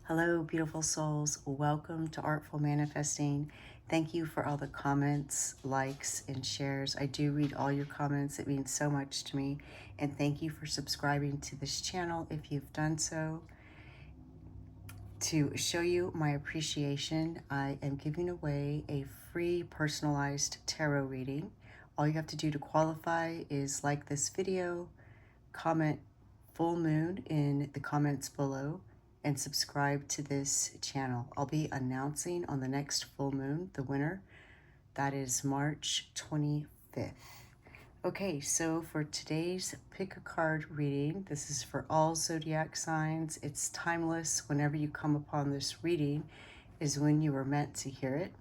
Hello, beautiful souls. Welcome to Artful Manifesting. Thank you for all the comments, likes, and shares. I do read all your comments. It means so much to me. And thank you for subscribing to this channel if you've done so. To show you my appreciation, I am giving away a free personalized tarot reading. All you have to do to qualify is like this video, comment full moon in the comments below, and subscribe to this channel. I'll be announcing on the next full moon the winner. That is March 25th. Okay, so for today's pick a card reading, this is for all zodiac signs. It's timeless. Whenever you come upon this reading is when you were meant to hear it.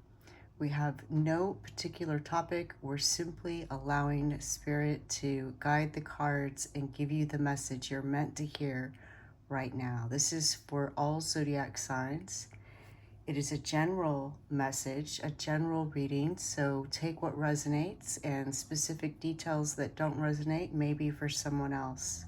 We have no particular topic. We're simply allowing Spirit to guide the cards and give you the message you're meant to hear right now. This is for all zodiac signs. It is a general message, a general reading, so take what resonates, and specific details that don't resonate may be for someone else.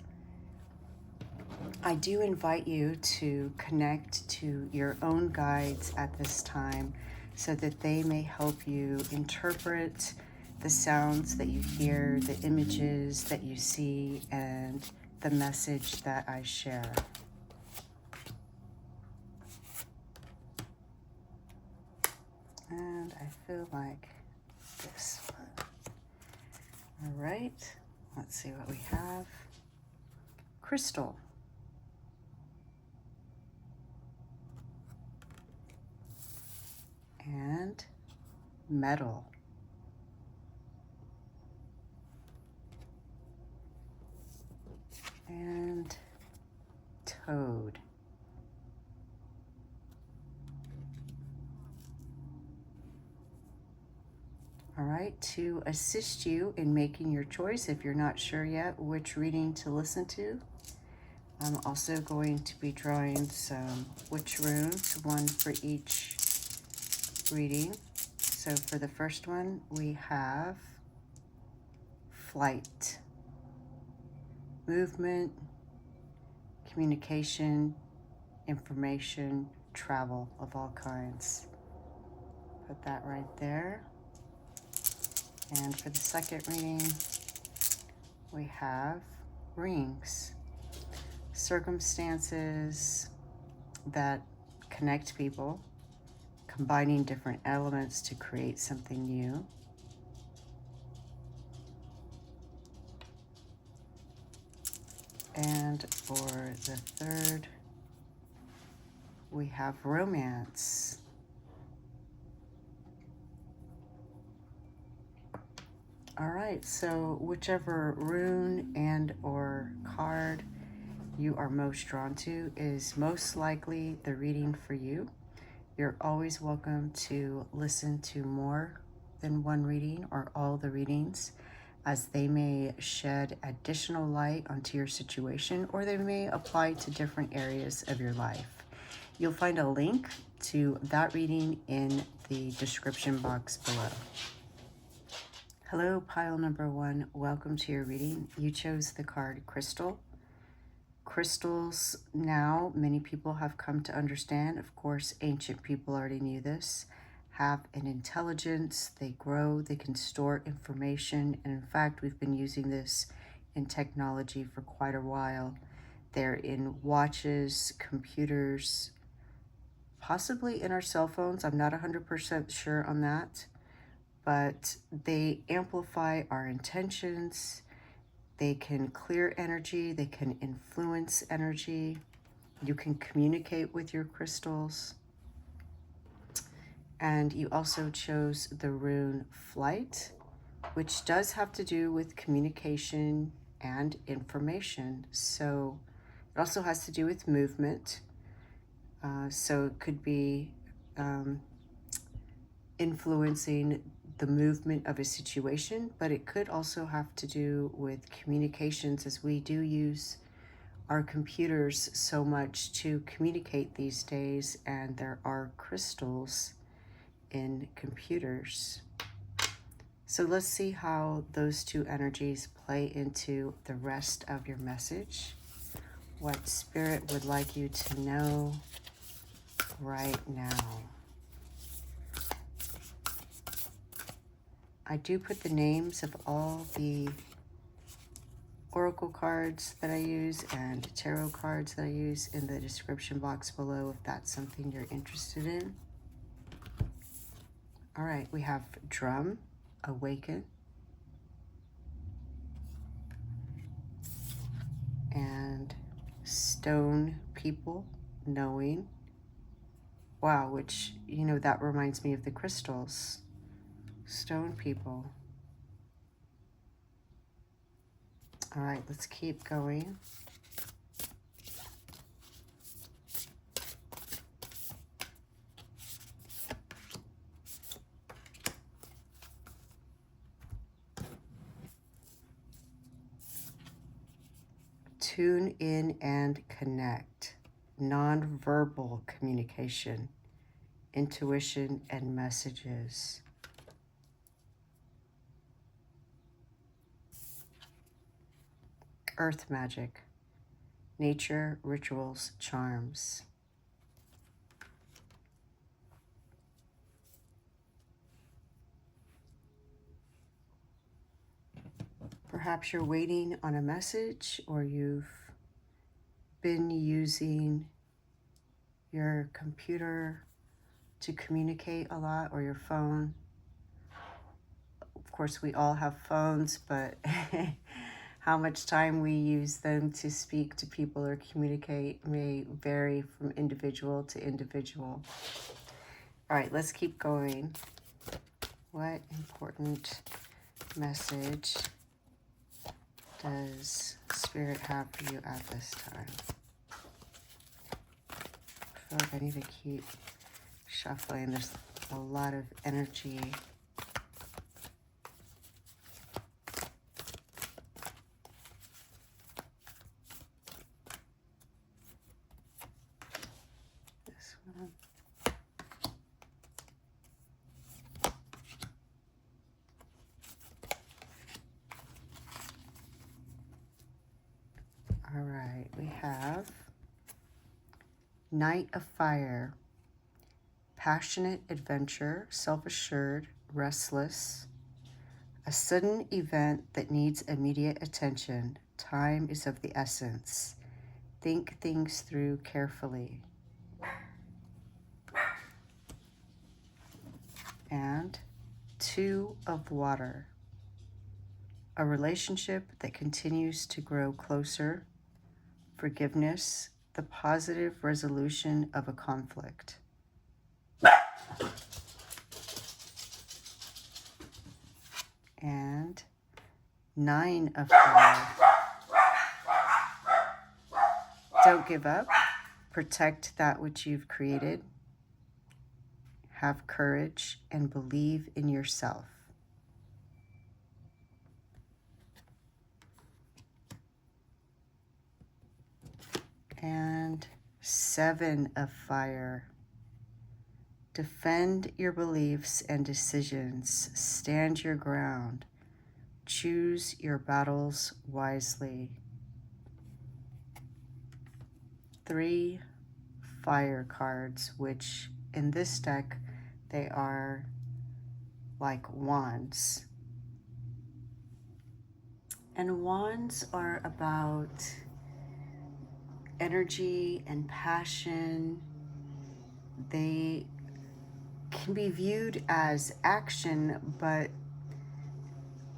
I do invite you to connect to your own guides at this time so that they may help you interpret the sounds that you hear, the images that you see, and the message that I share. And I feel like this one. All right, let's see what we have. Crystal. And metal. And toad. All right, to assist you in making your choice, if you're not sure yet which reading to listen to, I'm also going to be drawing some witch runes, one for each reading. So for the first one, we have flight, movement, communication, information, travel of all kinds. Put that right there. And for the second reading, we have rings, circumstances that connect people, combining different elements to create something new. And for the third, we have romance. All right, so whichever rune and or card you are most drawn to is most likely the reading for you. You're always welcome to listen to more than one reading or all the readings, as they may shed additional light onto your situation, or they may apply to different areas of your life. You'll find a link to that reading in the description box below. Hello, pile number one. Welcome to your reading. You chose the card Crystal. Crystals now, many people have come to understand, of course, ancient people already knew this, have an intelligence, they grow, they can store information, and in fact, we've been using this in technology for quite a while. They're in watches, computers, possibly in our cell phones. I'm not 100% sure on that, but they amplify our intentions. They can clear energy, they can influence energy. You can communicate with your crystals. And you also chose the rune Flight, which does have to do with communication and information. So it also has to do with movement. So it could be influencing the movement of a situation, but it could also have to do with communications, as we do use our computers so much to communicate these days, and there are crystals in computers. So let's see how those two energies play into the rest of your message, what Spirit would like you to know right now. I do put the names of all the oracle cards that I use and tarot cards that I use in the description box below if that's something you're interested in. All right, we have drum, awaken, and stone people, knowing. Wow, which, you know, that reminds me of the crystals. Stone people. All right, let's keep going. Tune in and connect. Nonverbal communication, intuition, and messages. Earth magic, nature, rituals, charms. Perhaps you're waiting on a message, or you've been using your computer to communicate a lot, or your phone. Of course, we all have phones, but how much time we use them to speak to people or communicate may vary from individual to individual. All right, let's keep going. What important message does Spirit have for you at this time? I feel like I need to keep shuffling. There's a lot of energy. This one. All right, we have Knight of Fire, passionate adventure, self-assured, restless, a sudden event that needs immediate attention. Time is of the essence. Think things through carefully. And Two of Water, a relationship that continues to grow closer, forgiveness, the positive resolution of a conflict. And Nine of Fire. Don't give up. Protect that which you've created. Have courage and believe in yourself. And Seven of Fire. Defend your beliefs and decisions. Stand your ground. Choose your battles wisely. Three fire cards, which in this deck, they are like wands. And wands are about energy and passion. They can be viewed as action, but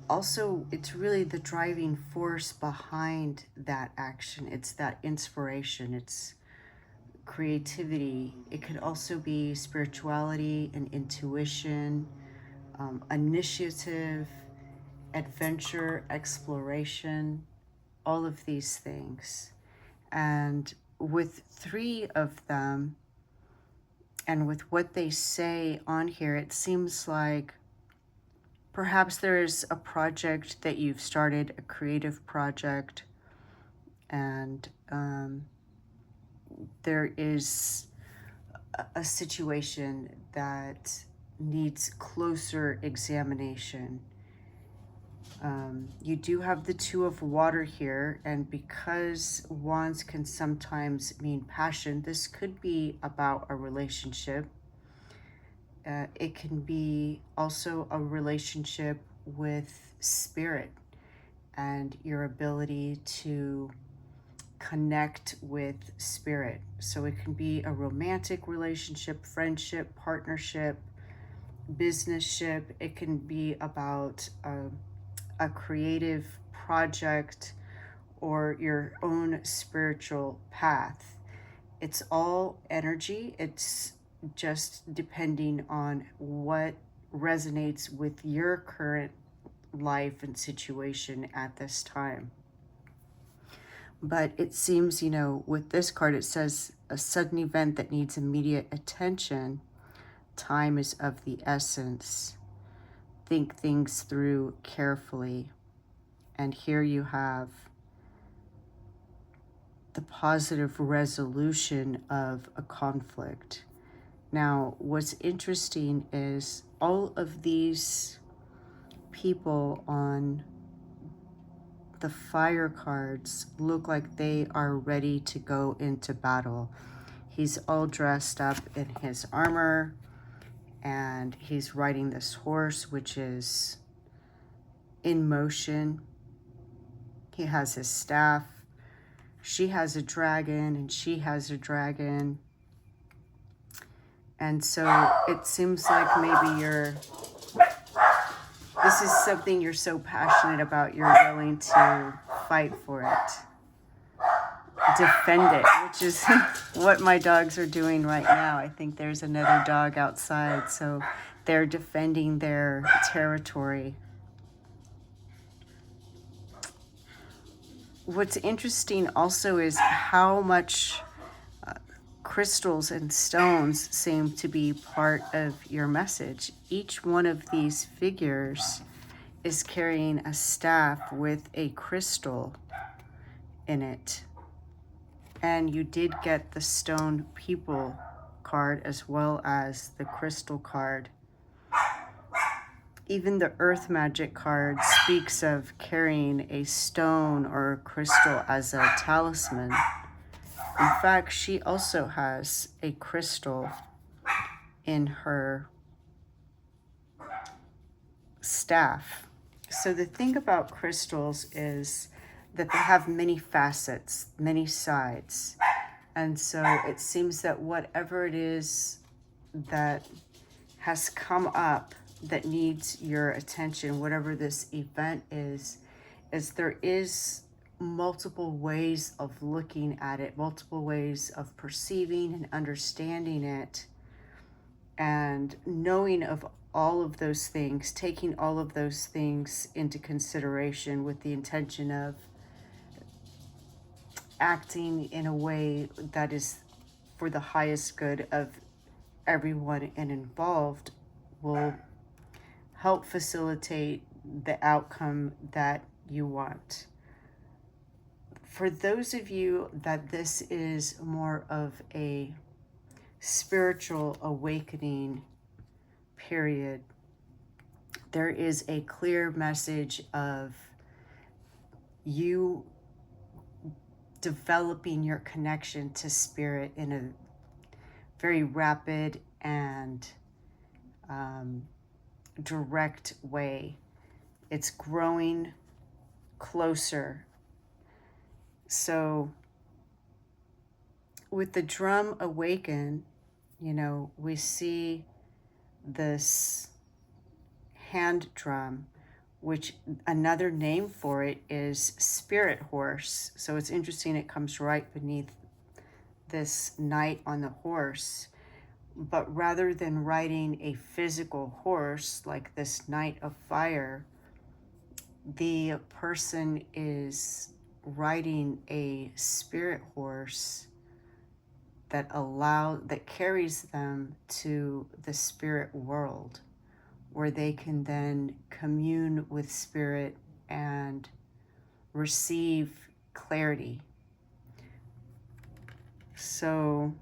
also it's really the driving force behind that action. It's that inspiration, it's creativity. It could also be spirituality and intuition, initiative, adventure, exploration, all of these things. And with three of them, and with what they say on here, it seems like perhaps there's a project that you've started, a creative project, and there is a situation that needs closer examination. You do have the Two of Water here, and because wands can sometimes mean passion, this could be about a relationship. It can be also a relationship with spirit and your ability to connect with spirit. So it can be a romantic relationship, friendship, partnership, businessship. It can be about a creative project or your own spiritual path. It's all energy. It's just depending on what resonates with your current life and situation at this time. But it seems, you know, with this card, it says a sudden event that needs immediate attention. Time is of the essence. Think things through carefully. And here you have the positive resolution of a conflict. Now, what's interesting is all of these people on the fire cards look like they are ready to go into battle. He's all dressed up in his armor, and he's riding this horse, which is in motion. He has his staff. She has a dragon, and she has a dragon. And so it seems like maybe this is something you're so passionate about, you're willing to fight for it. Defend it, which is what my dogs are doing right now. I think there's another dog outside, so they're defending their territory. What's interesting also is how much crystals and stones seem to be part of your message. Each one of these figures is carrying a staff with a crystal in it. And you did get the stone people card as well as the crystal card. Even the earth magic card speaks of carrying a stone or a crystal as a talisman. In fact, she also has a crystal in her staff. So the thing about crystals is that they have many facets, many sides. And so it seems that whatever it is that has come up that needs your attention, whatever this event is there is multiple ways of looking at it, multiple ways of perceiving and understanding it, and knowing of all of those things, taking all of those things into consideration with the intention of acting in a way that is for the highest good of everyone involved will help facilitate the outcome that you want. For those of you that this is more of a spiritual awakening period, there is a clear message of you developing your connection to spirit in a very rapid and direct way. It's growing closer. So with the drum awaken, you know, we see this hand drum, which another name for it is spirit horse. So it's interesting, it comes right beneath this knight on the horse. But rather than riding a physical horse like this knight of fire, the person is riding a spirit horse that carries them to the spirit world, where they can then commune with spirit and receive clarity. So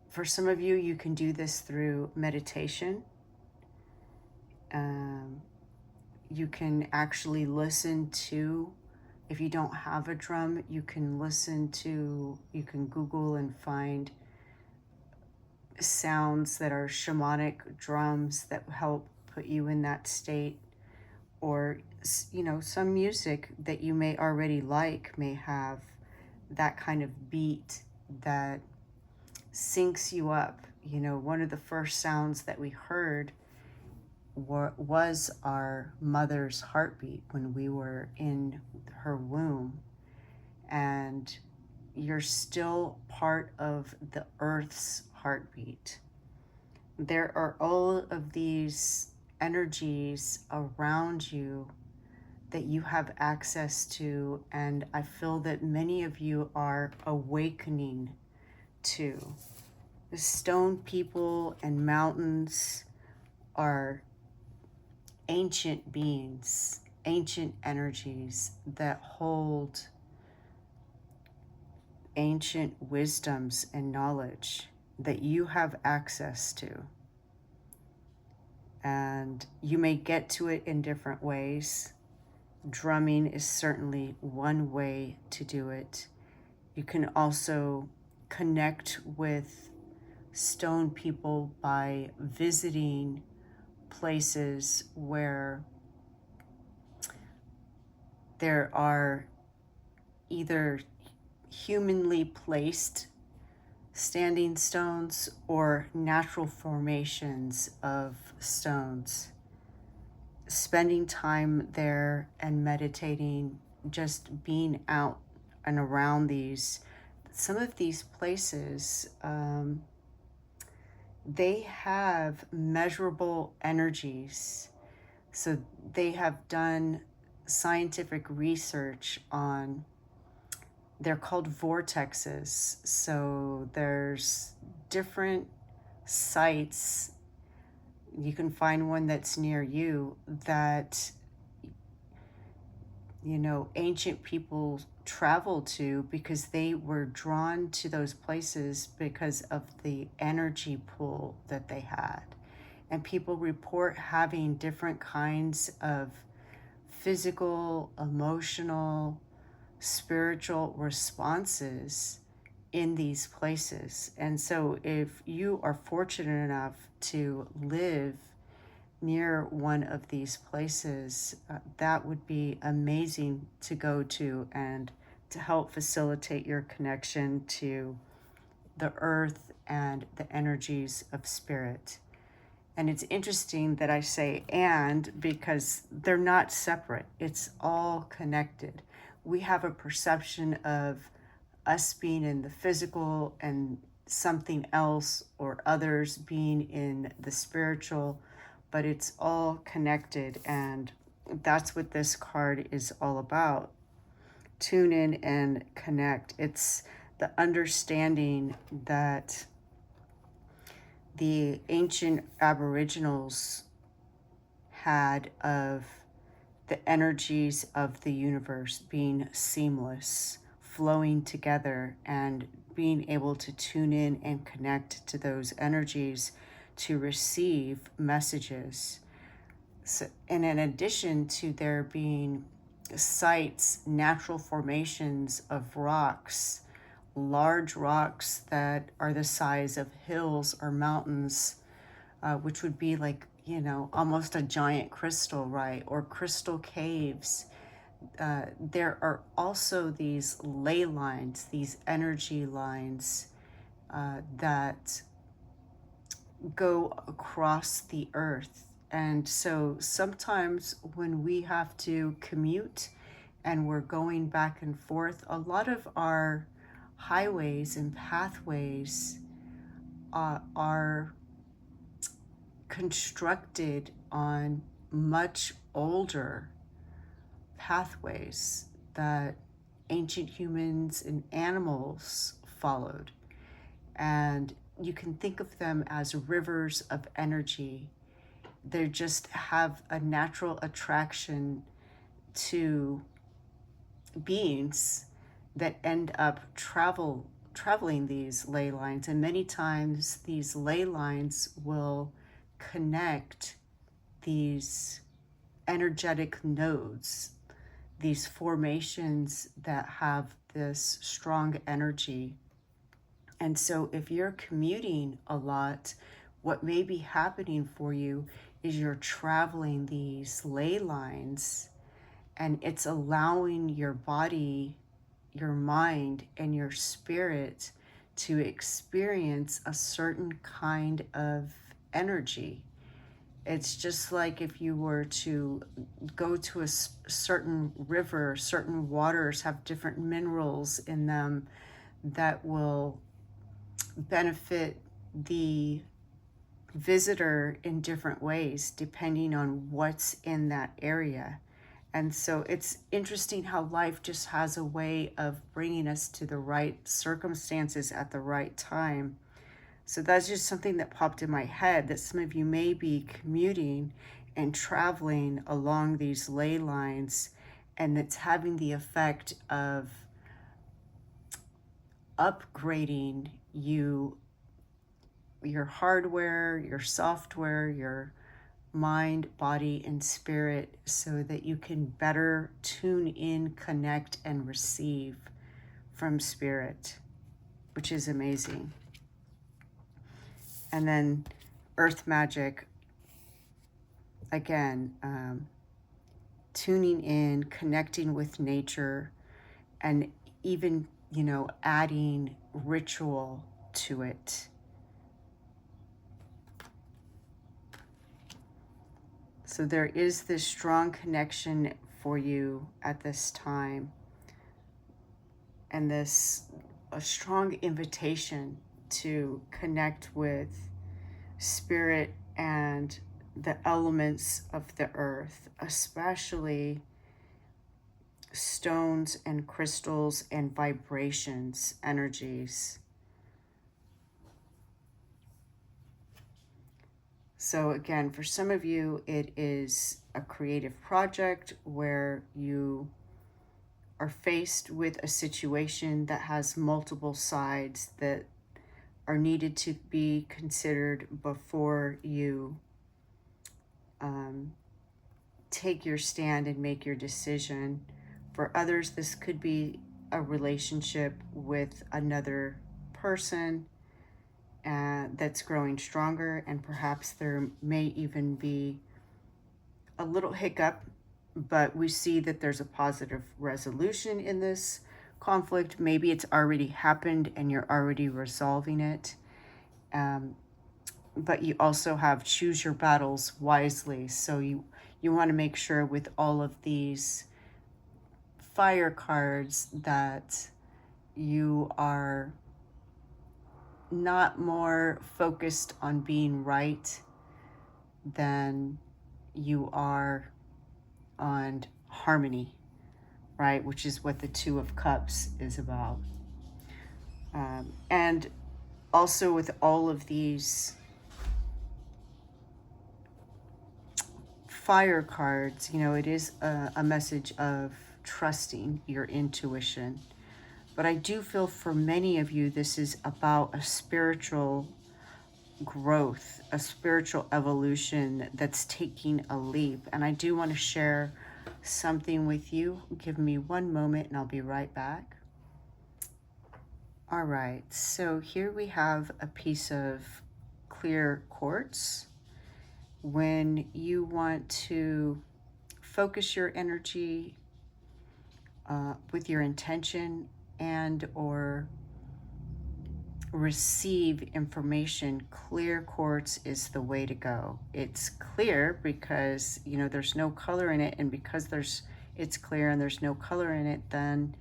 for some of you, you can do this through meditation. Um, you can actually listen to, if you don't have a drum, you can Google and find sounds that are shamanic drums that help put you in that state. Or, some music that you may already like may have that kind of beat that syncs you up. One of the first sounds that we heard was our mother's heartbeat when we were in her womb. And you're still part of the earth's heartbeat. There are all of these energies around you that you have access to, and I feel that many of you are awakening to. The stone people and mountains are ancient beings, ancient energies that hold ancient wisdoms and knowledge that you have access to. And you may get to it in different ways. Drumming is certainly one way to do it. You can also connect with stone people by visiting places where there are either humanly placed standing stones or natural formations of stones. Spending time there and meditating, just being out and around some of these places, they have measurable energies. So they have done scientific research on, they're called vortexes. So there's different sites. You can find one that's near you that, ancient people traveled to because they were drawn to those places because of the energy pull that they had. And people report having different kinds of physical, emotional, spiritual responses in these places. And so if you are fortunate enough to live near one of these places, that would be amazing to go to and to help facilitate your connection to the earth and the energies of spirit. And it's interesting that I say "and" because they're not separate. It's all connected. We have a perception of us being in the physical and something else or others being in the spiritual, but it's all connected, and that's what this card is all about. Tune in and connect. It's the understanding that the ancient Aboriginals had of the energies of the universe being seamless, flowing together, and being able to tune in and connect to those energies to receive messages. So, and in addition to there being sites, natural formations of rocks, large rocks that are the size of hills or mountains, which would be like, almost a giant crystal, right? Or crystal caves. There are also these ley lines, these energy lines that go across the earth. And so sometimes when we have to commute and we're going back and forth, a lot of our highways and pathways are constructed on much older pathways that ancient humans and animals followed. And you can think of them as rivers of energy. They just have a natural attraction to beings that end up traveling these ley lines. And many times these ley lines will connect these energetic nodes, these formations that have this strong energy. And so if you're commuting a lot, what may be happening for you is you're traveling these ley lines, and it's allowing your body, your mind, and your spirit to experience a certain kind of energy. It's just like if you were to go to a certain river, certain waters have different minerals in them that will benefit the visitor in different ways depending on what's in that area. And so it's interesting how life just has a way of bringing us to the right circumstances at the right time. So that's just something that popped in my head, that some of you may be commuting and traveling along these ley lines, and it's having the effect of upgrading your hardware, your software, your mind, body, and spirit, so that you can better tune in, connect, and receive from spirit, which is amazing. And then earth magic, again, tuning in, connecting with nature, and even, adding ritual to it. So there is this strong connection for you at this time, and a strong invitation to connect with spirit and the elements of the earth, especially stones and crystals and vibrations, energies. So again, for some of you, it is a creative project where you are faced with a situation that has multiple sides that are needed to be considered before you take your stand and make your decision. For others, this could be a relationship with another person that's growing stronger, and perhaps there may even be a little hiccup, but we see that there's a positive resolution in this conflict. Maybe it's already happened and you're already resolving it. But you also have choose your battles wisely. So you want to make sure with all of these fire cards that you are not more focused on being right than you are on harmony, right? Which is what the Two of Cups is about. And also with all of these fire cards, it is a message of trusting your intuition. But I do feel for many of you, this is about a spiritual growth, a spiritual evolution that's taking a leap. And I do want to share something with you. Give me one moment and I'll be right back. All right, so here we have a piece of clear quartz. When you want to focus your energy with your intention and or receive information, clear quartz is the way to go. It's clear because there's no color in it, and because it's clear and there's no color in it, then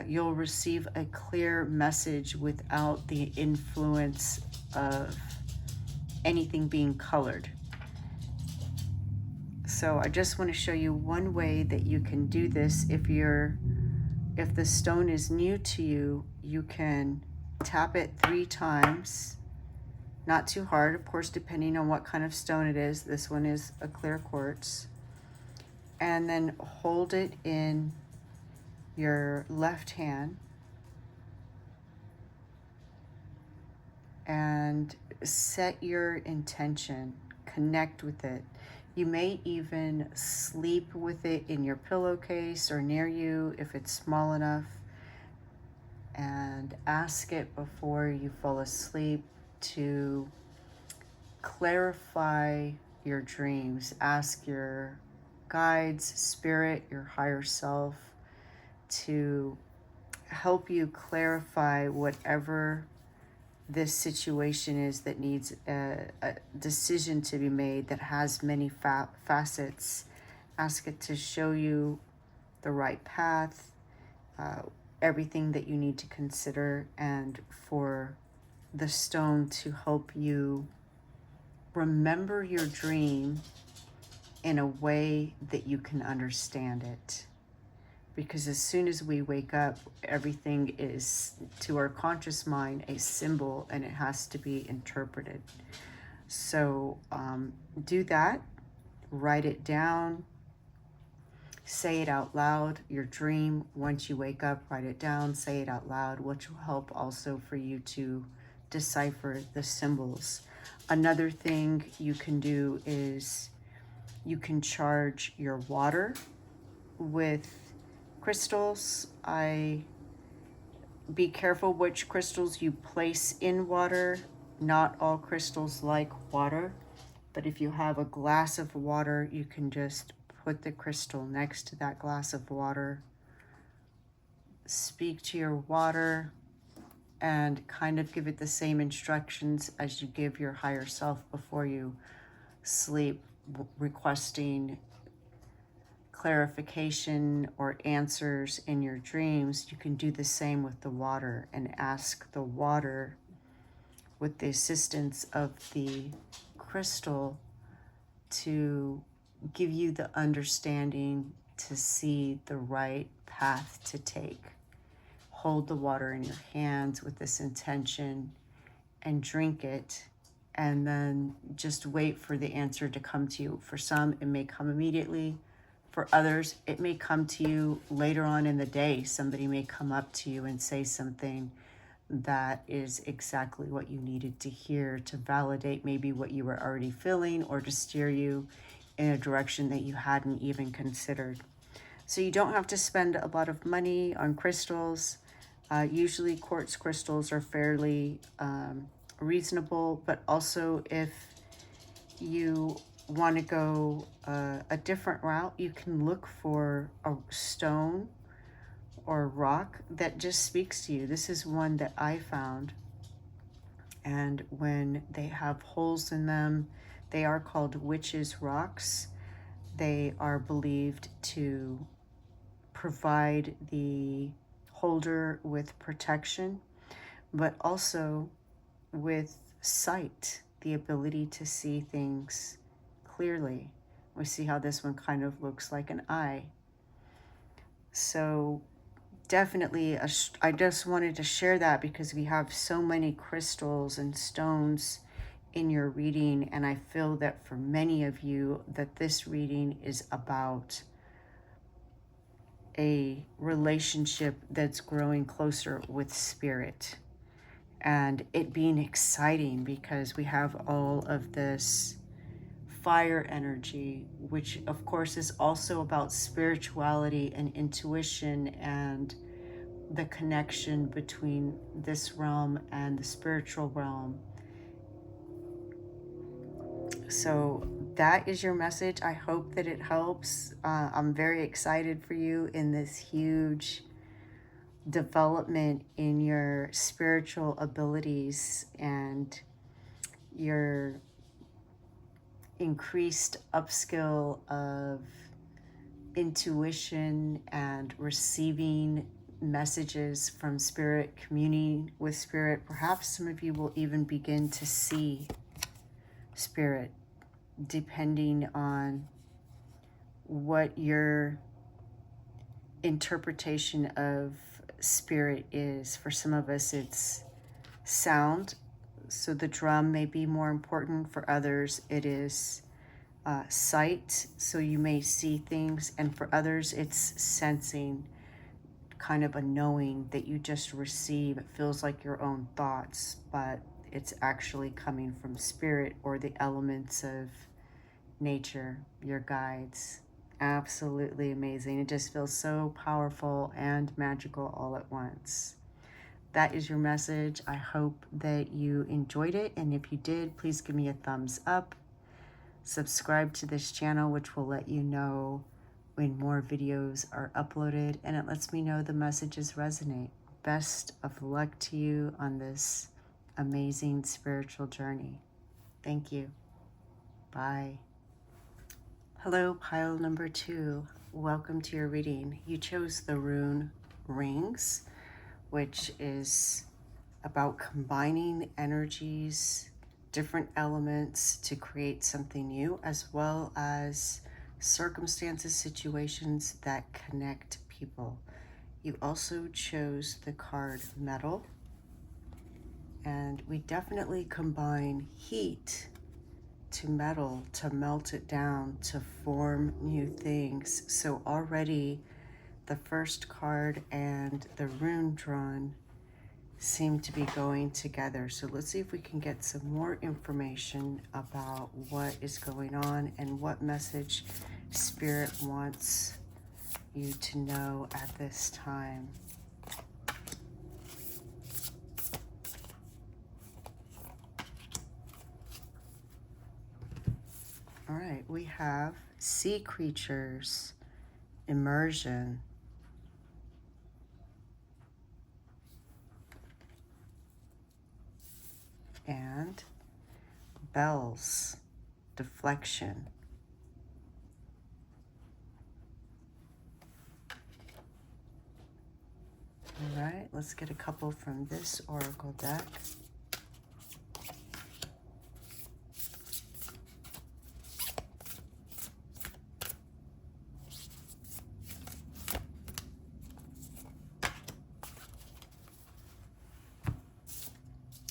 you'll receive a clear message without the influence of anything being colored. So I just want to show you one way that you can do this. If the stone is new to you, you can tap it 3 times, not too hard, of course, depending on what kind of stone it is. This one is a clear quartz. And then hold it in your left hand and set your intention, connect with it. You may even sleep with it in your pillowcase or near you if it's small enough, and ask it before you fall asleep to clarify your dreams. Ask your guides, spirit, your higher self to help you clarify whatever this situation is that needs a decision to be made that has many facets. Ask it to show you the right path, everything that you need to consider, and for the stone to help you remember your dream in a way that you can understand it. Because as soon as we wake up, everything is, to our conscious mind, a symbol, and it has to be interpreted. So do that, write it down, say it out loud, your dream. Once you wake up, write it down, say it out loud, which will help also for you to decipher the symbols. Another thing you can do is you can charge your water with crystals. Be careful which crystals you place in water. Not all crystals like water, but if you have a glass of water, you can just put the crystal next to that glass of water. Speak to your water and kind of give it the same instructions as you give your higher self before you sleep, requesting clarification or answers in your dreams. You can do the same with the water and ask the water, with the assistance of the crystal, to give you the understanding to see the right path to take. Hold the water in your hands with this intention and drink it, and then just wait for the answer to come to you. For some, it may come immediately. For others, it may come to you later on in the day. Somebody may come up to you and say something that is exactly what you needed to hear to validate maybe what you were already feeling, or to steer you in a direction that you hadn't even considered. So you don't have to spend a lot of money on crystals. Usually quartz crystals are fairly reasonable, but also if you want to go a different route, you can look for a stone or rock that just speaks to you. This is one that I found, and when they have holes in them, they are called witches' rocks. They are believed to provide the holder with protection, but also with sight, the ability to see things clearly. We see how this one kind of looks like an eye. So definitely, I just wanted to share that because we have so many crystals and stones in your reading, and I feel that for many of you that this reading is about a relationship that's growing closer with spirit, and it being exciting because we have all of this fire energy, which of course is also about spirituality and intuition and the connection between this realm and the spiritual realm. So that is your message. I hope that it helps. I'm very excited for you in this huge development in your spiritual abilities and your increased upskill of intuition and receiving messages from spirit, communing with spirit. Perhaps some of you will even begin to see spirit, depending on what your interpretation of spirit is. For some of us, it's sound, so the drum may be more important. For others, it is sight, so you may see things, and for others, it's sensing, kind of a knowing that you just receive. It feels like your own thoughts, but it's actually coming from spirit or the elements of nature, your guides. Absolutely amazing. It just feels so powerful and magical all at once. That is your message. I hope that you enjoyed it. And if you did, please give me a thumbs up. Subscribe to this channel, which will let you know when more videos are uploaded, and it lets me know the messages resonate. Best of luck to you on this amazing spiritual journey. Thank you. Bye. Hello, pile number 2. Welcome to your reading. You chose the rune rings, which is about combining energies, different elements to create something new, as well as circumstances, situations that connect people. You also chose the card metal, and we definitely combine heat to metal to melt it down to form new things. So already the first card and the rune drawn seem to be going together. So let's see if we can get some more information about what is going on and what message Spirit wants you to know at this time. All right, we have sea creatures, immersion, and bells, deflection. All right, let's get a couple from this oracle deck.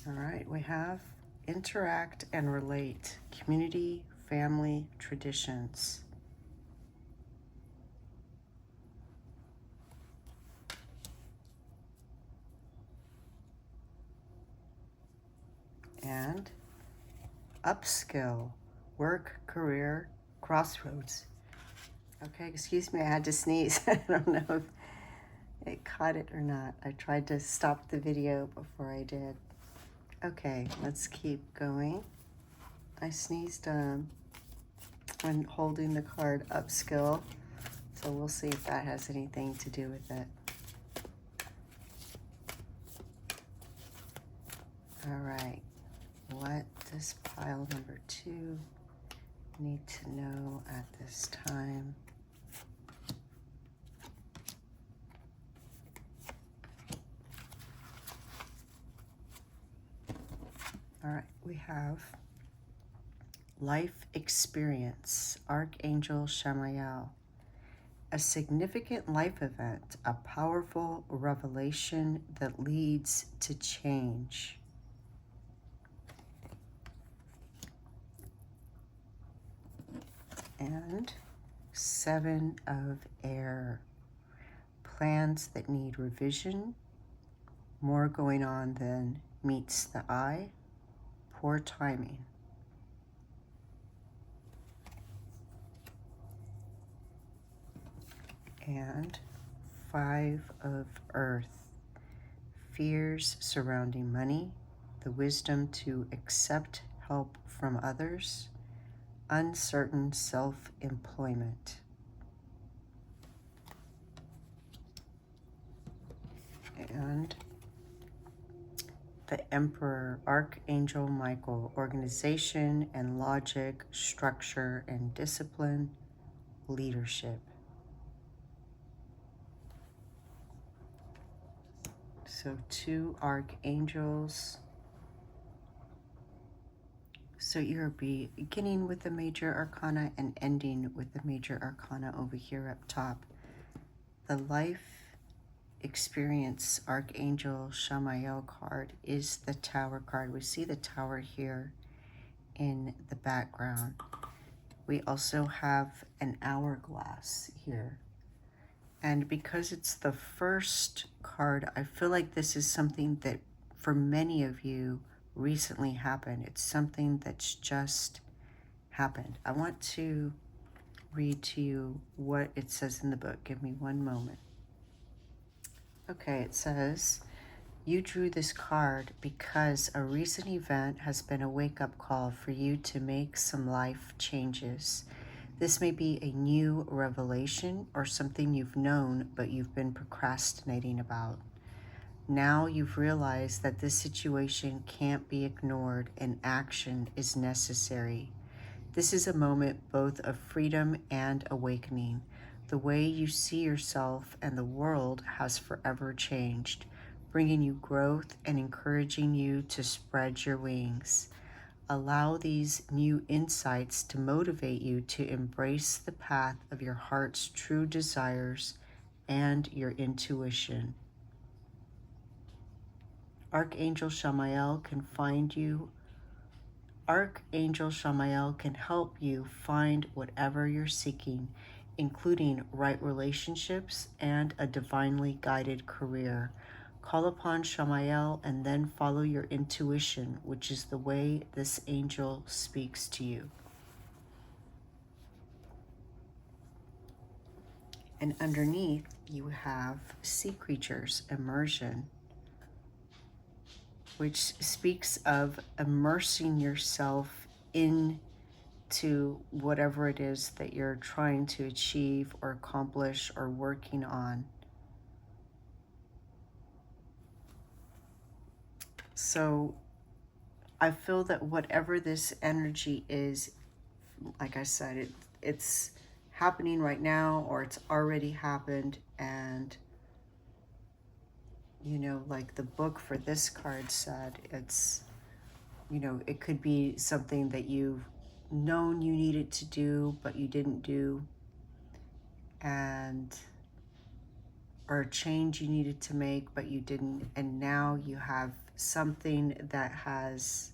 All right, we have interact and relate, community, family, traditions. And upskill, work, career, crossroads. Okay, excuse me, I had to sneeze. I don't know if it caught it or not. I tried to stop the video before I did. Okay, let's keep going. I sneezed when holding the card upskill, so we'll see if that has anything to do with it. All right, what does pile number 2 need to know at this time? All right, we have life experience, Archangel Shamael. A significant life event, a powerful revelation that leads to change. And 7 of air, plans that need revision, more going on than meets the eye, poor timing. And 5 of earth, fears surrounding money, the wisdom to accept help from others, uncertain self-employment. And the Emperor, Archangel Michael, organization and logic, structure and discipline, leadership. So 2 archangels. So you're beginning with the major arcana and ending with the major arcana over here up top. The life experience Archangel Shamael card is the Tower card. We see the Tower here in the background. We also have an hourglass here. And because it's the first card, I feel like this is something that for many of you recently happened. It's something that's just happened. I want to read to you what it says in the book. Give me one moment. Okay, it says, you drew this card because a recent event has been a wake-up call for you to make some life changes. This may be a new revelation or something you've known but you've been procrastinating about. Now you've realized that this situation can't be ignored and action is necessary. This is a moment both of freedom and awakening. The way you see yourself and the world has forever changed, bringing you growth and encouraging you to spread your wings. Allow these new insights to motivate you to embrace the path of your heart's true desires and your intuition. Archangel Shamael can find you. Archangel Shamael can help you find whatever you're seeking, including right relationships and a divinely guided career. Call upon Shamael and then follow your intuition, which is the way this angel speaks to you. And underneath, you have sea creatures, immersion, which speaks of immersing yourself into whatever it is that you're trying to achieve or accomplish or working on. So I feel that whatever this energy is, like I said, it's happening right now, or it's already happened. And you know, like the book for this card said, it's, you know, it could be something that you've known you needed to do, but you didn't do, and or a change you needed to make, but you didn't. And now you have something that has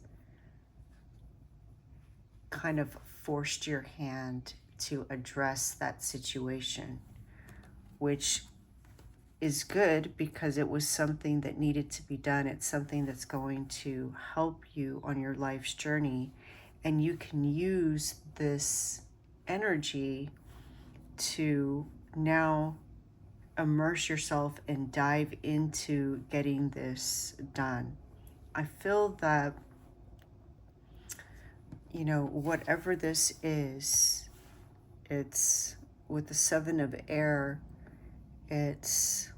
kind of forced your hand to address that situation, which is good because it was something that needed to be done. It's something that's going to help you on your life's journey, and you can use this energy to now immerse yourself and dive into getting this done. I feel that, you know, whatever this is, it's with the Seven of Air, it's,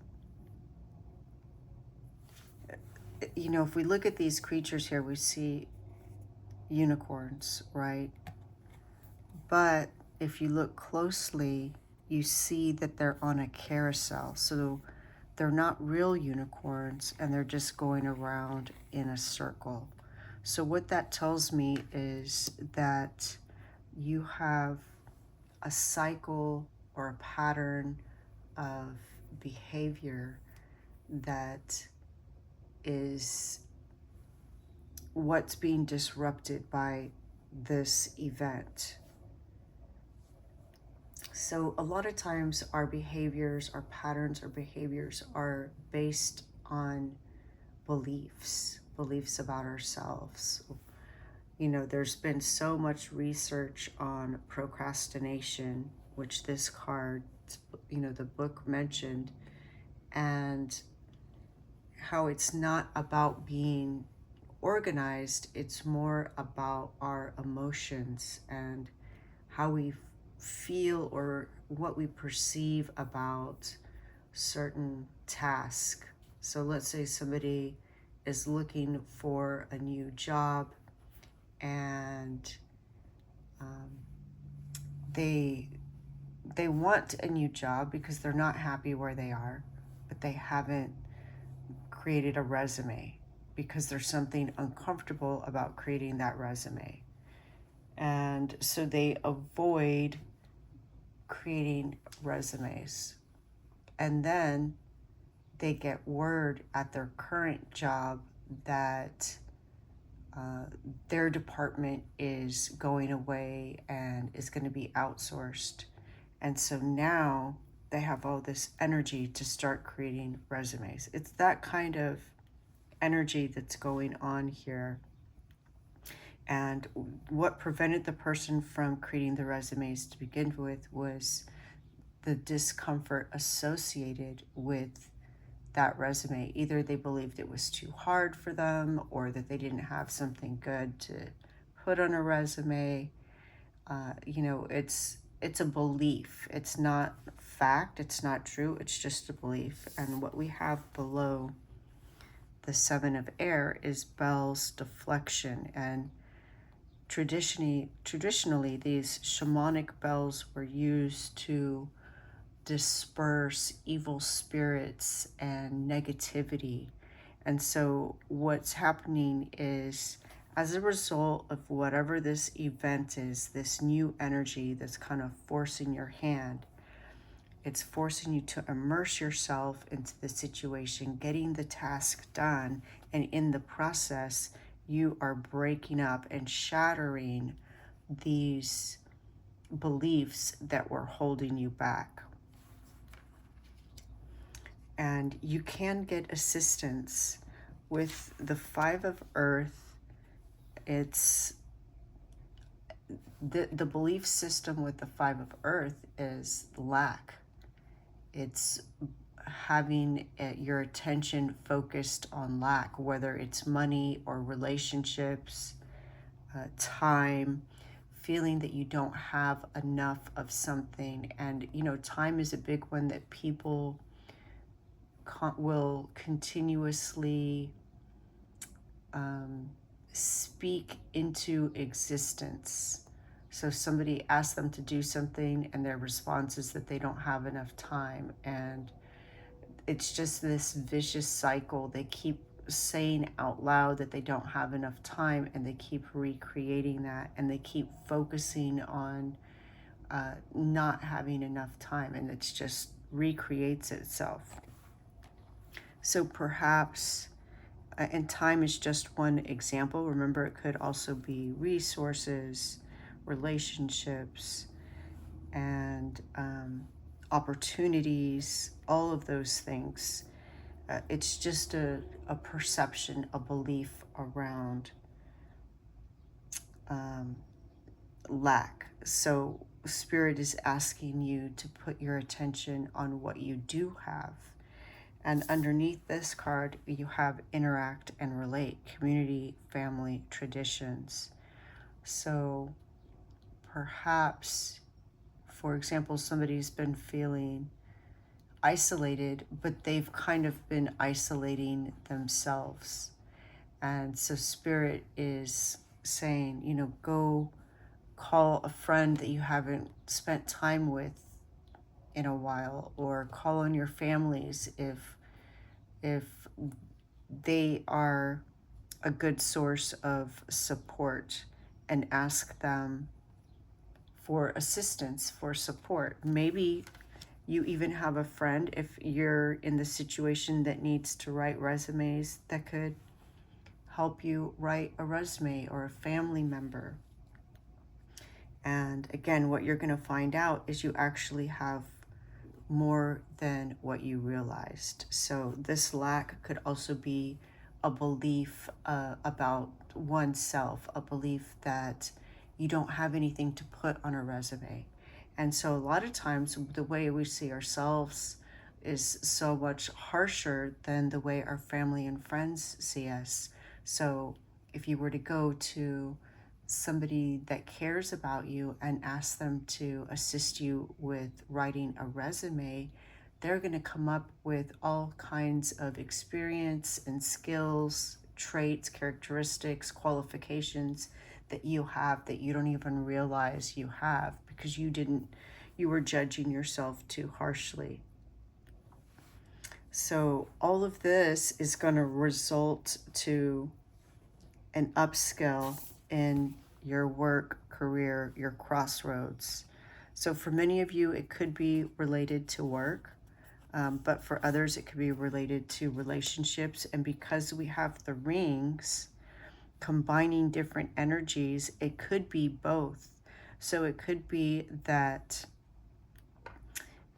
you know, if we look at these creatures here, we see unicorns, right? But if you look closely, you see that they're on a carousel. So they're not real unicorns, and they're just going around in a circle. So what that tells me is that you have a cycle or a pattern of behavior that is what's being disrupted by this event. So a lot of times our behaviors, our patterns, our behaviors are based on beliefs about ourselves. You know, there's been so much research on procrastination, which this card, you know, the book mentioned, and how it's not about being organized, it's more about our emotions and how we feel or what we perceive about certain tasks. So let's say somebody is looking for a new job, and they want a new job because they're not happy where they are, but they haven't created a resume because there's something uncomfortable about creating that resume. And so they avoid creating resumes. And then they get word at their current job that their department is going away and is going to be outsourced. And so now they have all this energy to start creating resumes. It's that kind of energy that's going on here. And what prevented the person from creating the resumes to begin with was the discomfort associated with that resume. Either they believed it was too hard for them, or that they didn't have something good to put on a resume. It's a belief. It's not fact. It's not true. It's just a belief. And what we have below the Seven of Air is Bell's deflection. And traditionally, these shamanic bells were used to disperse evil spirits and negativity. And so what's happening is, as a result of whatever this event is, this new energy that's kind of forcing your hand, it's forcing you to immerse yourself into the situation, getting the task done, and in the process, you are breaking up and shattering these beliefs that were holding you back. And you can get assistance with the Five of Earth. It's the belief system with the Five of Earth is lack. It's having your attention focused on lack, whether it's money or relationships, time, feeling that you don't have enough of something. And, time is a big one that people will continuously speak into existence. So somebody asks them to do something and their response is that they don't have enough time. And it's just this vicious cycle. They keep saying out loud that they don't have enough time, and they keep recreating that, and they keep focusing on not having enough time, and it's just recreates itself. So perhaps, and time is just one example. Remember, it could also be resources, relationships, and opportunities, all of those things. It's just a perception, a belief around lack. So Spirit is asking you to put your attention on what you do have. And underneath this card, you have interact and relate, community, family, traditions. So perhaps, for example, somebody's been feeling isolated, but they've kind of been isolating themselves. And so Spirit is saying, go call a friend that you haven't spent time with in a while, or call on your families if they are a good source of support, and ask them for assistance, for support. Maybe you even have a friend, if you're in the situation that needs to write resumes, that could help you write a resume, or a family member. And again, what you're going to find out is you actually have more than what you realized. So this lack could also be a belief about oneself, a belief that you don't have anything to put on a resume. And so a lot of times the way we see ourselves is so much harsher than the way our family and friends see us. So if you were to go to somebody that cares about you and ask them to assist you with writing a resume, they're going to come up with all kinds of experience and skills, traits, characteristics, qualifications that you have that you don't even realize you have, because you were judging yourself too harshly. So all of this is going to result to an upskill in your work, career, your crossroads. So for many of you, it could be related to work, but for others, it could be related to relationships. And because we have the rings combining different energies, it could be both. So it could be that,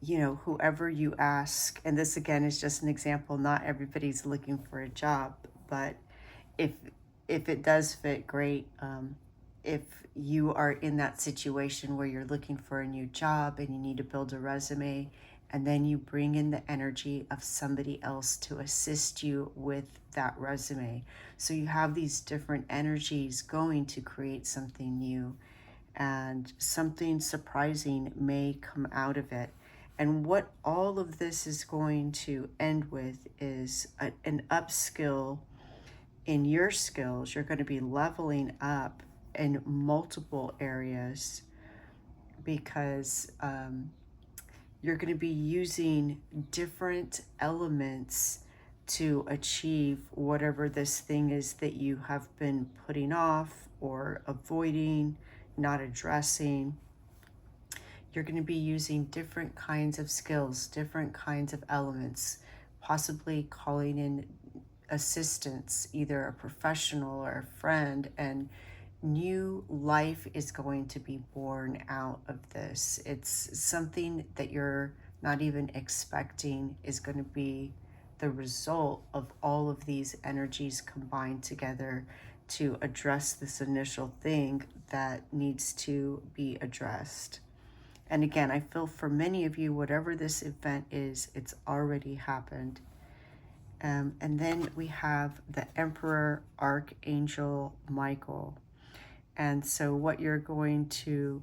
whoever you ask, and this again is just an example, not everybody's looking for a job, but if if it does fit, great. If you are in that situation where you're looking for a new job and you need to build a resume, and then you bring in the energy of somebody else to assist you with that resume. So you have these different energies going to create something new, and something surprising may come out of it. And what all of this is going to end with is an upskill in your skills. You're going to be leveling up in multiple areas because you're going to be using different elements to achieve whatever this thing is that you have been putting off or avoiding, not addressing. You're going to be using different kinds of skills, different kinds of elements, possibly calling in assistance, either a professional or a friend, and new life is going to be born out of this. It's something that you're not even expecting is going to be the result of all of these energies combined together to address this initial thing that needs to be addressed. And again, I feel for many of you, whatever this event is, it's already happened. And then we have the Emperor Archangel Michael. And so what you're going to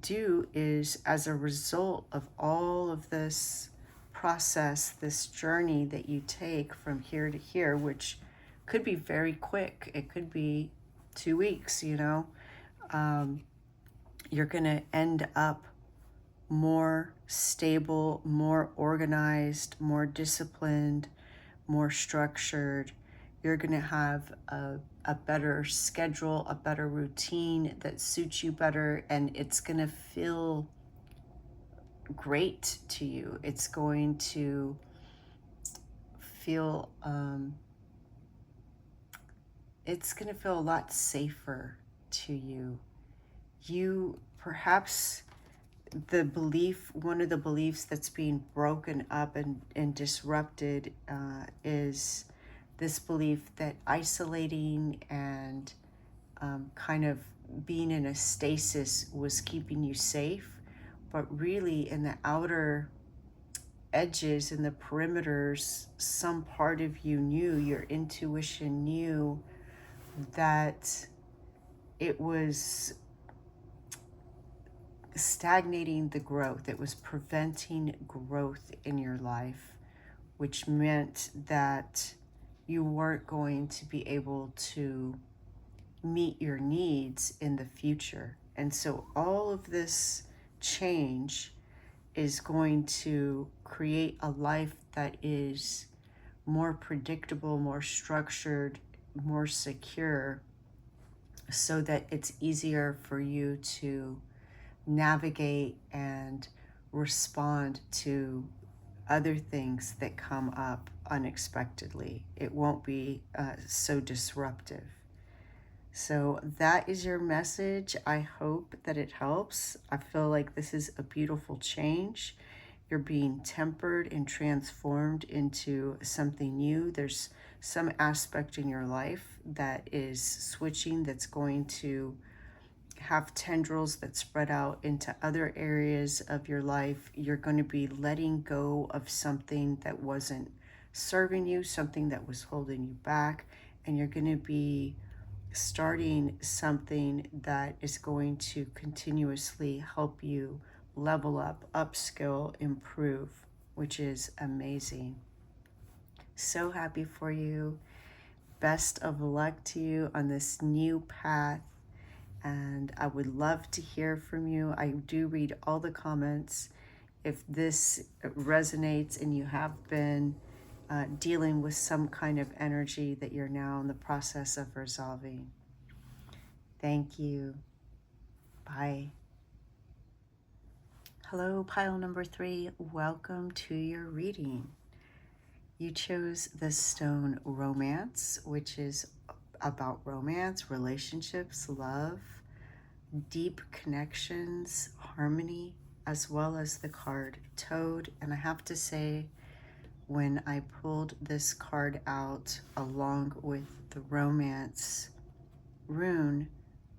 do is, as a result of all of this process, this journey that you take from here to here, which could be very quick, it could be 2 weeks, you're going to end up more stable, more organized, more disciplined, more structured. You're going to have a better schedule, a better routine that suits you better, and it's going to feel great to you. It's going to feel a lot safer to you. You perhaps one of the beliefs that's being broken up and disrupted is this belief that isolating and kind of being in a stasis was keeping you safe. But really, in the outer edges, in the perimeters, some part of you knew, your intuition knew that it was stagnating the growth. It was preventing growth in your life, which meant that you weren't going to be able to meet your needs in the future. And so all of this change is going to create a life that is more predictable, more structured, more secure, so that it's easier for you to navigate and respond to other things that come up unexpectedly. It won't be so disruptive. So that is your message. I hope that it helps. I feel like this is a beautiful change. You're being tempered and transformed into something new. There's some aspect in your life that is switching, that's going to have tendrils that spread out into other areas of your life. You're going to be letting go of something that wasn't serving you, something that was holding you back, and you're going to be starting something that is going to continuously help you level up, upskill, improve, which is amazing. So happy for you. Best of luck to you on this new path. And I would love to hear from you. I do read all the comments. If this resonates and you have been dealing with some kind of energy that you're now in the process of resolving. Thank you. Bye. Hello, pile number 3. Welcome to your reading. You chose the stone Romance, which is about romance, relationships, love, deep connections, harmony, as well as the card Toad. And I have to say, when I pulled this card out along with the romance rune,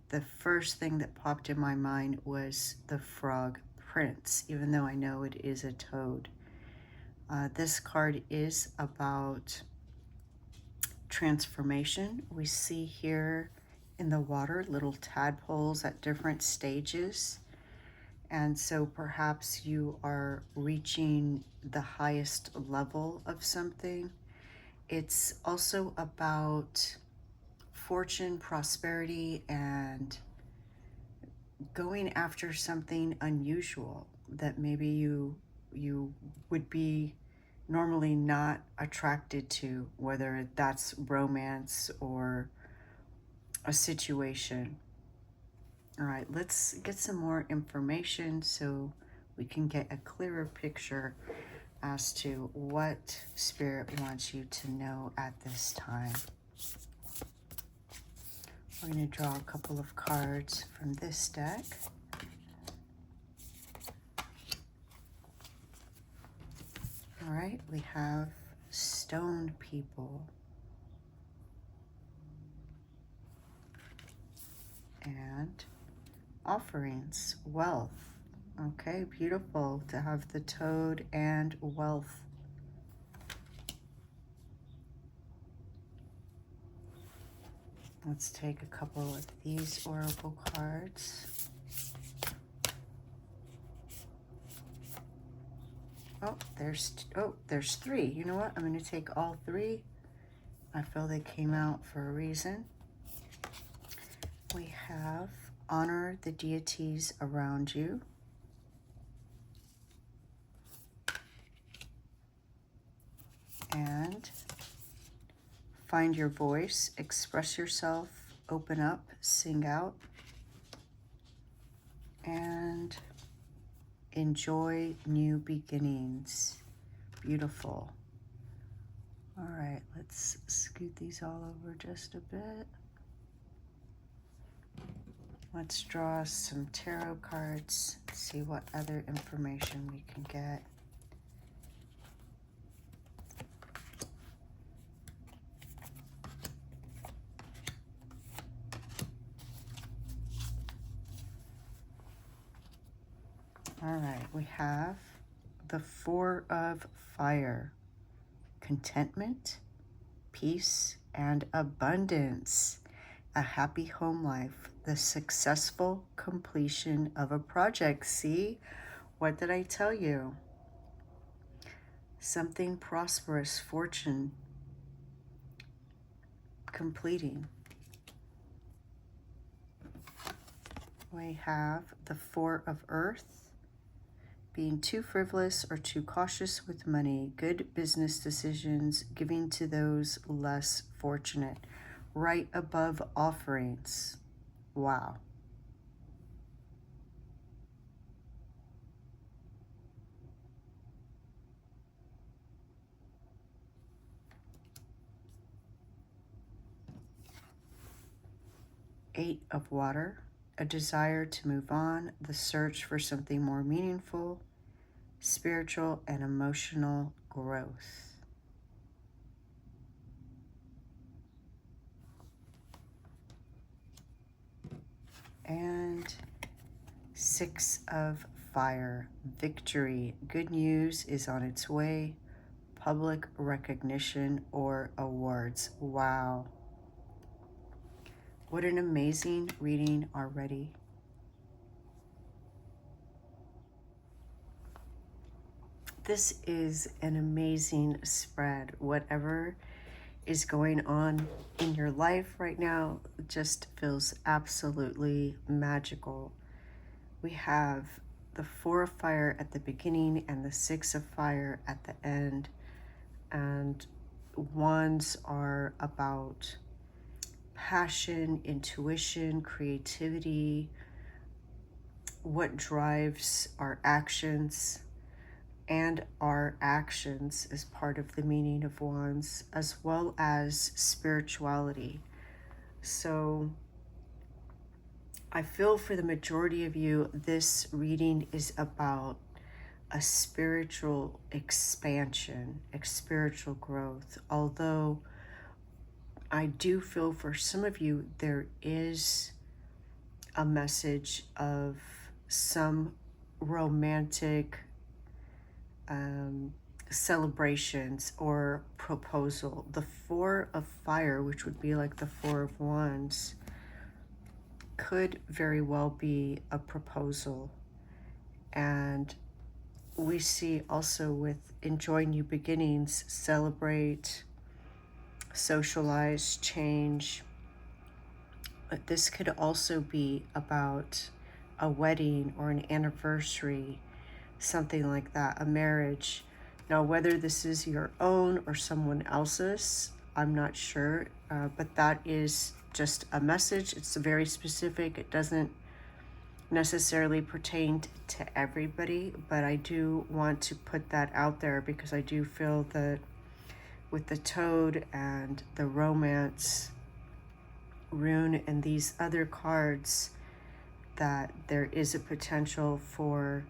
the first thing that popped in my mind was the frog prince, even though I know it is a toad. This card is about transformation. We see here in the water little tadpoles at different stages. And so perhaps you are reaching the highest level of something. It's also about fortune, prosperity, and going after something unusual that maybe you would be normally not attracted to, whether that's romance or a situation. All right, let's get some more information so we can get a clearer picture as to what Spirit wants you to know at this time. We're going to draw a couple of cards from this deck. All right, we have stone people. And offerings, wealth. Okay, beautiful to have the toad and wealth. Let's take a couple of these oracle cards. There's three. You know what? I'm going to take all three. I feel they came out for a reason. We have honor the deities around you. And find your voice, express yourself, open up, sing out, and enjoy new beginnings. Beautiful. All right, let's scoot these all over just a bit. Let's draw some tarot cards, see what other information we can get. All right, we have the Four of Fire, contentment, peace, and abundance, a happy home life, the successful completion of a project. See, what did I tell you? Something prosperous, fortune, completing. We have the Four of Earth, being too frivolous or too cautious with money, good business decisions, giving to those less fortunate. Right above offerings. Wow. Eight of Water, a desire to move on, the search for something more meaningful, spiritual and emotional growth. And Six of Fire, victory. Good news is on its way. Public recognition or awards. Wow. What an amazing reading already. This is an amazing spread. Whatever is going on in your life right now just feels absolutely magical. We have the Four of Fire at the beginning and the Six of Fire at the end. And wands are about passion, intuition, creativity, what drives our actions. And our actions is part of the meaning of wands, as well as spirituality. So I feel for the majority of you, this reading is about a spiritual expansion, a spiritual growth. Although I do feel for some of you, there is a message of some romantic celebrations or proposal. The Four of Fire, which would be like the Four of Wands, could very well be a proposal. And we see also with enjoy new beginnings, celebrate, socialize, change. But this could also be about a wedding or an anniversary, something like that, a marriage. Now, whether this is your own or someone else's, I'm not sure, but that is just a message. It's very specific. It doesn't necessarily pertain to everybody, but I do want to put that out there because I do feel that with the Toad and the Romance rune and these other cards, that there is a potential for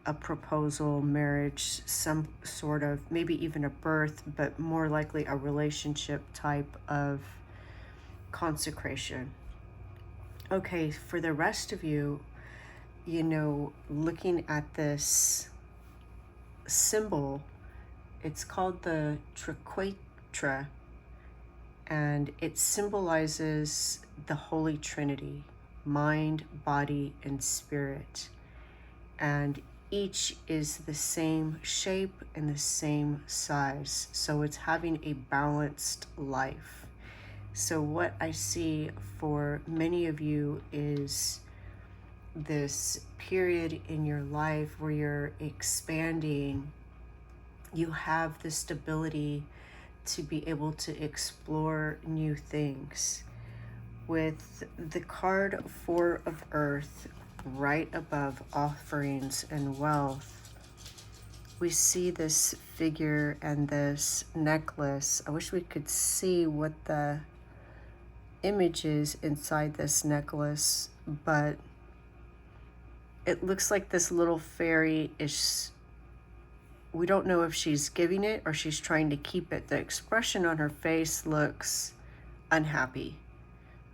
a proposal, marriage, some sort of, maybe even a birth, but more likely a relationship type of consecration. Okay, for the rest of you, you know, looking at this symbol, it's called the triquetra, and it symbolizes the Holy Trinity, mind, body, and spirit. And each is the same shape and the same size. So it's having a balanced life. So what I see for many of you is this period in your life where you're expanding. You have the stability to be able to explore new things. With the card Four of Earth right above offerings and wealth, we see this figure and this necklace. I wish we could see what the image is inside this necklace, but it looks like this little fairy is, we don't know if she's giving it or she's trying to keep it. The expression on her face looks unhappy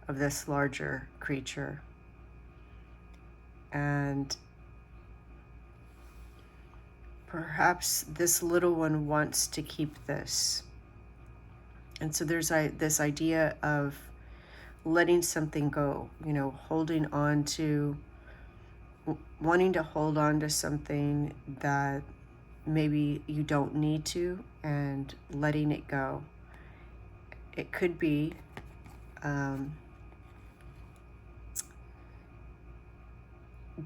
of this larger creature. And perhaps this little one wants to keep this. And so there's this idea of letting something go, you know, holding on to, wanting to hold on to something that maybe you don't need to, and letting it go. It could be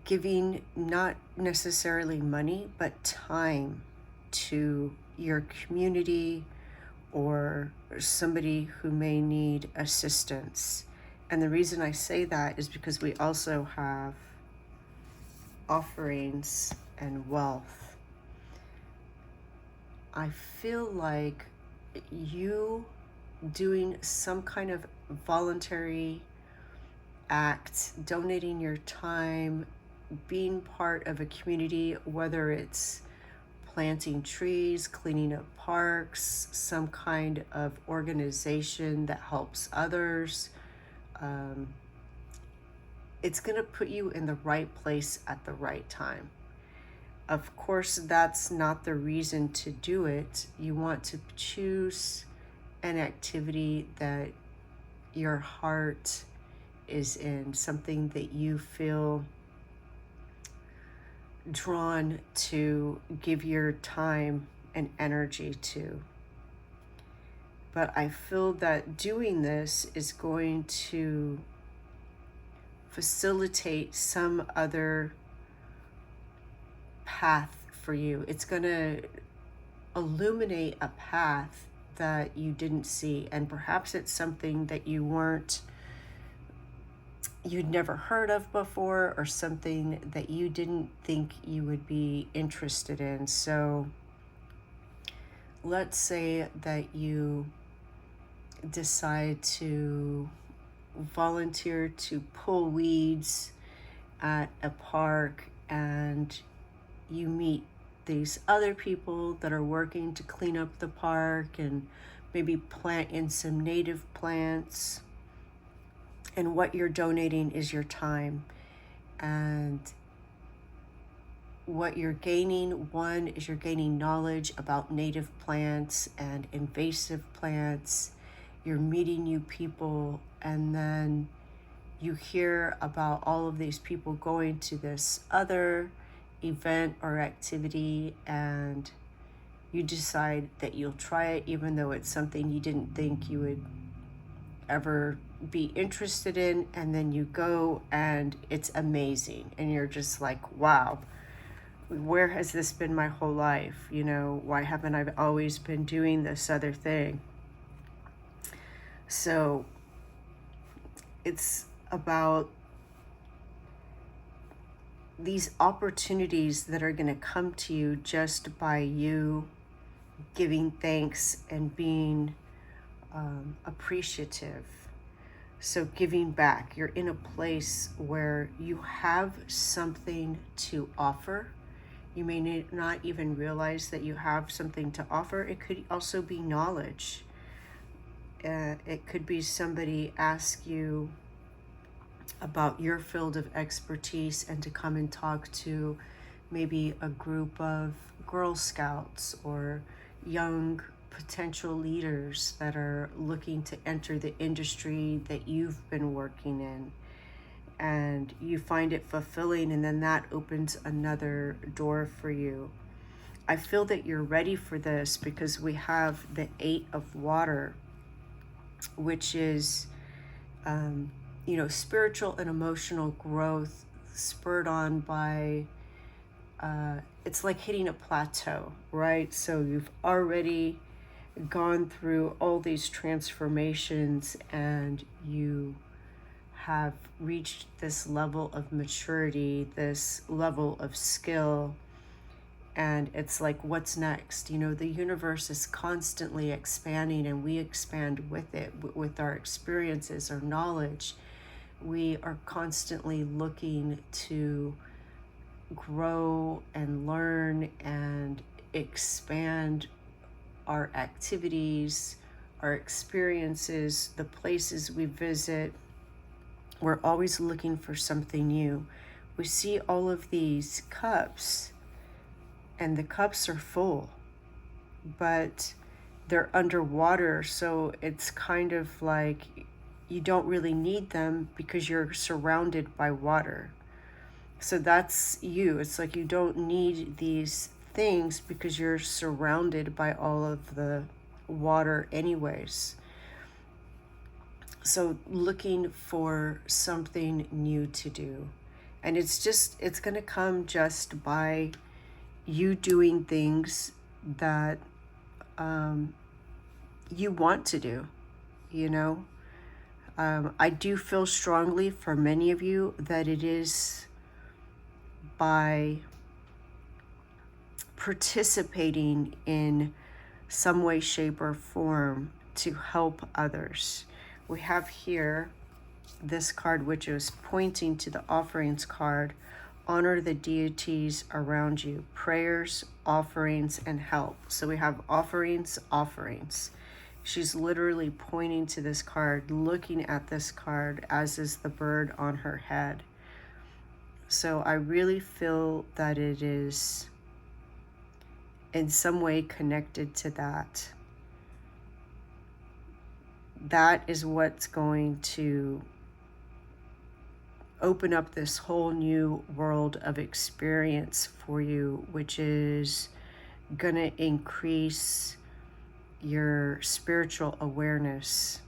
giving not necessarily money, but time to your community or somebody who may need assistance. And the reason I say that is because we also have offerings and wealth. I feel like you doing some kind of voluntary act, donating your time, being part of a community, whether it's planting trees, cleaning up parks, some kind of organization that helps others. It's going to put you in the right place at the right time. Of course, that's not the reason to do it. You want to choose an activity that your heart is in, something that you feel drawn to give your time and energy to. But I feel that doing this is going to facilitate some other path for you. It's going to illuminate a path that you didn't see, and perhaps it's something that you'd never heard of before, or something that you didn't think you would be interested in. So let's say that you decide to volunteer to pull weeds at a park, and you meet these other people that are working to clean up the park and maybe plant in some native plants. And what you're donating is your time. And what you're gaining, one is you're gaining knowledge about native plants and invasive plants. You're meeting new people, and then you hear about all of these people going to this other event or activity, and you decide that you'll try it even though it's something you didn't think you would ever be interested in. And then you go and it's amazing, and you're just like, wow, where has this been my whole life? You know, why haven't I always been doing this other thing? So it's about these opportunities that are going to come to you just by you giving thanks and being appreciative. So giving back, you're in a place where you have something to offer. You may not even realize that you have something to offer. It could also be knowledge. It could be somebody ask you about your field of expertise and to come and talk to maybe a group of Girl Scouts or young potential leaders that are looking to enter the industry that you've been working in, and you find it fulfilling, and then that opens another door for you. I feel that you're ready for this because we have the 8 of water, which is spiritual and emotional growth spurred on by it's like hitting a plateau, right? So you've already gone through all these transformations, and you have reached this level of maturity, this level of skill, and it's like, what's next? You know, the universe is constantly expanding, and we expand with it, with our experiences, our knowledge. We are constantly looking to grow and learn and expand our activities, our experiences, the places we visit. We're always looking for something new. We see all of these cups, and the cups are full, but they're underwater. So it's kind of like you don't really need them because you're surrounded by water. So that's you. It's like you don't need these things because you're surrounded by all of the water anyways. So looking for something new to do. And it's going to come just by you doing things that you want to do, you know. I do feel strongly for many of you that it is by participating in some way, shape, or form to help others. We have here this card, which is pointing to the offerings card. Honor the deities around you. Prayers, offerings, and help. So we have offerings. She's literally pointing to this card, looking at this card, as is the bird on her head. So I really feel that it is in some way connected to that. That is what's going to open up this whole new world of experience for you, which is going to increase your spiritual awareness.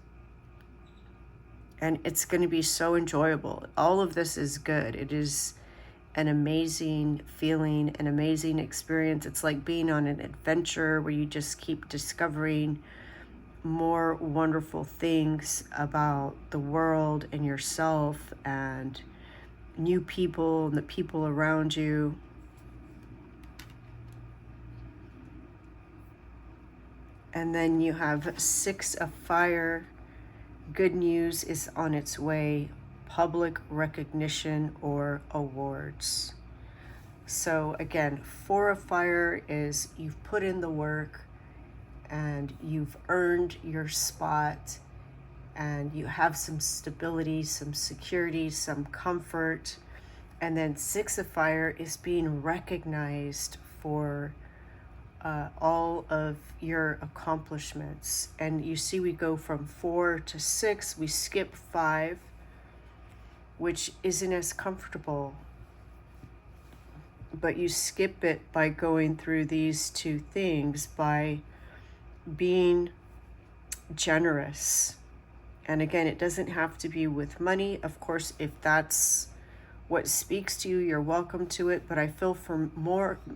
And it's going to be so enjoyable. All of this is good. It is an amazing feeling, an amazing experience. It's like being on an adventure where you just keep discovering more wonderful things about the world and yourself and new people and the people around you. And then you have 6 of fire. Good news is on its way. Public recognition or awards. So again, 4 of fire is you've put in the work and you've earned your spot, and you have some stability, some security, some comfort. And then 6 of fire is being recognized for all of your accomplishments. And you see, we go from 4 to 6, we skip 5, which isn't as comfortable. But you skip it by going through these 2 things, by being generous. And again, it doesn't have to be with money. Of course, if that's what speaks to you, you're welcome to it. But I feel for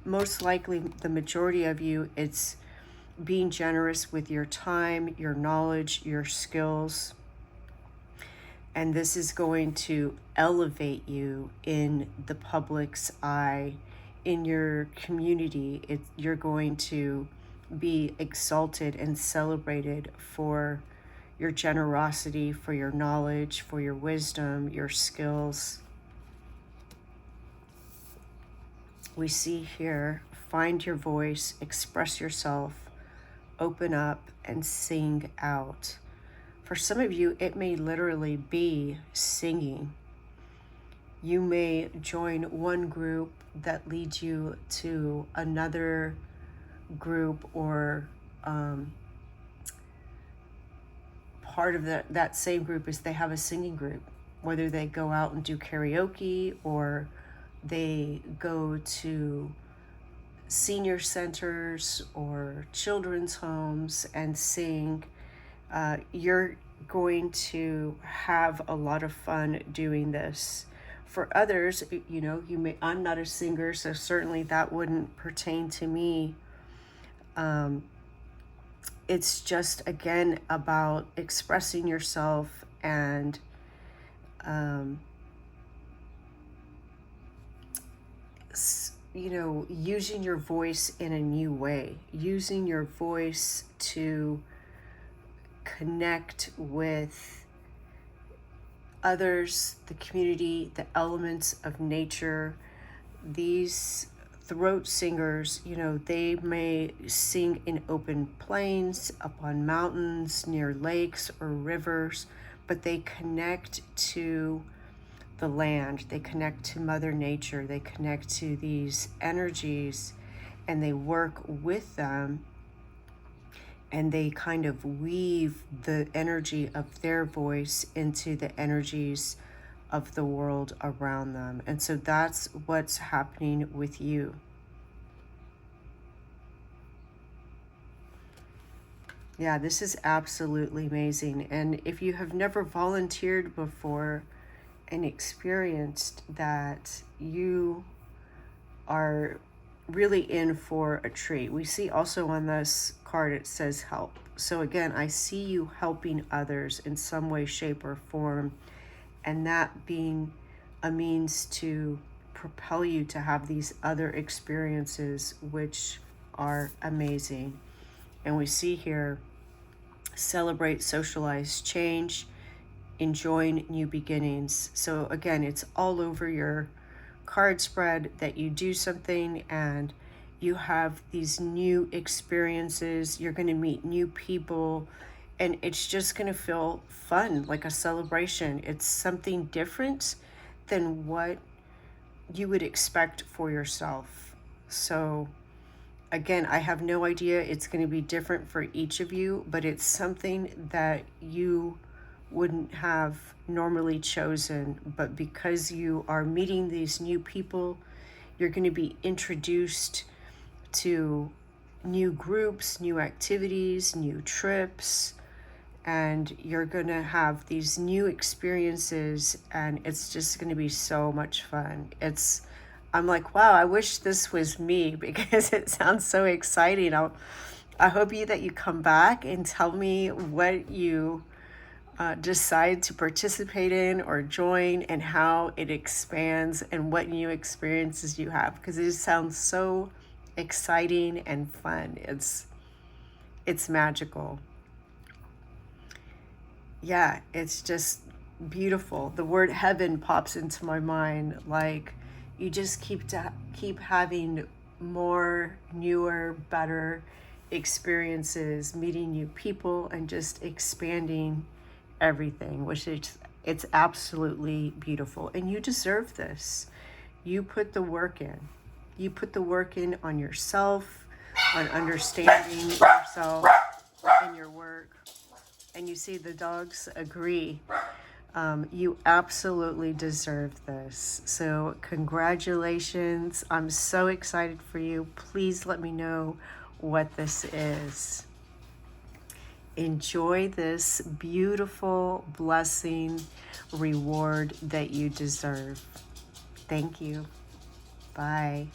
most likely the majority of you, it's being generous with your time, your knowledge, your skills. And this is going to elevate you in the public's eye, in your community. You're going to be exalted and celebrated for your generosity, for your knowledge, for your wisdom, your skills. We see here, find your voice, express yourself, open up, and sing out. For some of you, it may literally be singing. You may join one group that leads you to another group, or part of that same group is they have a singing group, whether they go out and do karaoke or they go to senior centers or children's homes and sing. You're going to have a lot of fun doing this. For others, I'm not a singer, so certainly that wouldn't pertain to me. It's just, again, about expressing yourself and using your voice in a new way, using your voice to connect with others, the community, the elements of nature. These throat singers, they may sing in open plains, up on mountains, near lakes or rivers, but they connect to the land, they connect to Mother Nature, they connect to these energies, and they work with them, and they kind of weave the energy of their voice into the energies of the world around them. And so that's what's happening with you. Yeah, this is absolutely amazing. And if you have never volunteered before and experienced that, you are really in for a treat. We see also on this card, it says help. So again, I see you helping others in some way, shape, or form, and that being a means to propel you to have these other experiences, which are amazing. And we see here, celebrate, socialize, change, enjoying new beginnings. So again, it's all over your card spread that you do something and you have these new experiences. You're going to meet new people, and it's just going to feel fun, like a celebration. It's something different than what you would expect for yourself. So again, I have no idea. It's going to be different for each of you, but it's something that you wouldn't have normally chosen. But because you are meeting these new people, you're going to be introduced to new groups, new activities, new trips, and you're going to have these new experiences, and it's just going to be so much fun. I'm like, wow, I wish this was me, because it sounds so exciting. I hope that you come back and tell me what you decide to participate in or join, and how it expands and what new experiences you have, because it sounds so exciting and fun. It's magical. Yeah, it's just beautiful. The word heaven pops into my mind, like You just keep having more, newer, better experiences, meeting new people, and just expanding everything, which it's absolutely beautiful. And you deserve this. You put the work in. You put the work in on yourself, on understanding yourself and your work. And you see the dogs agree. You absolutely deserve this. So congratulations. I'm so excited for you. Please let me know what this is. Enjoy this beautiful blessing, reward that you deserve. Thank you. Bye.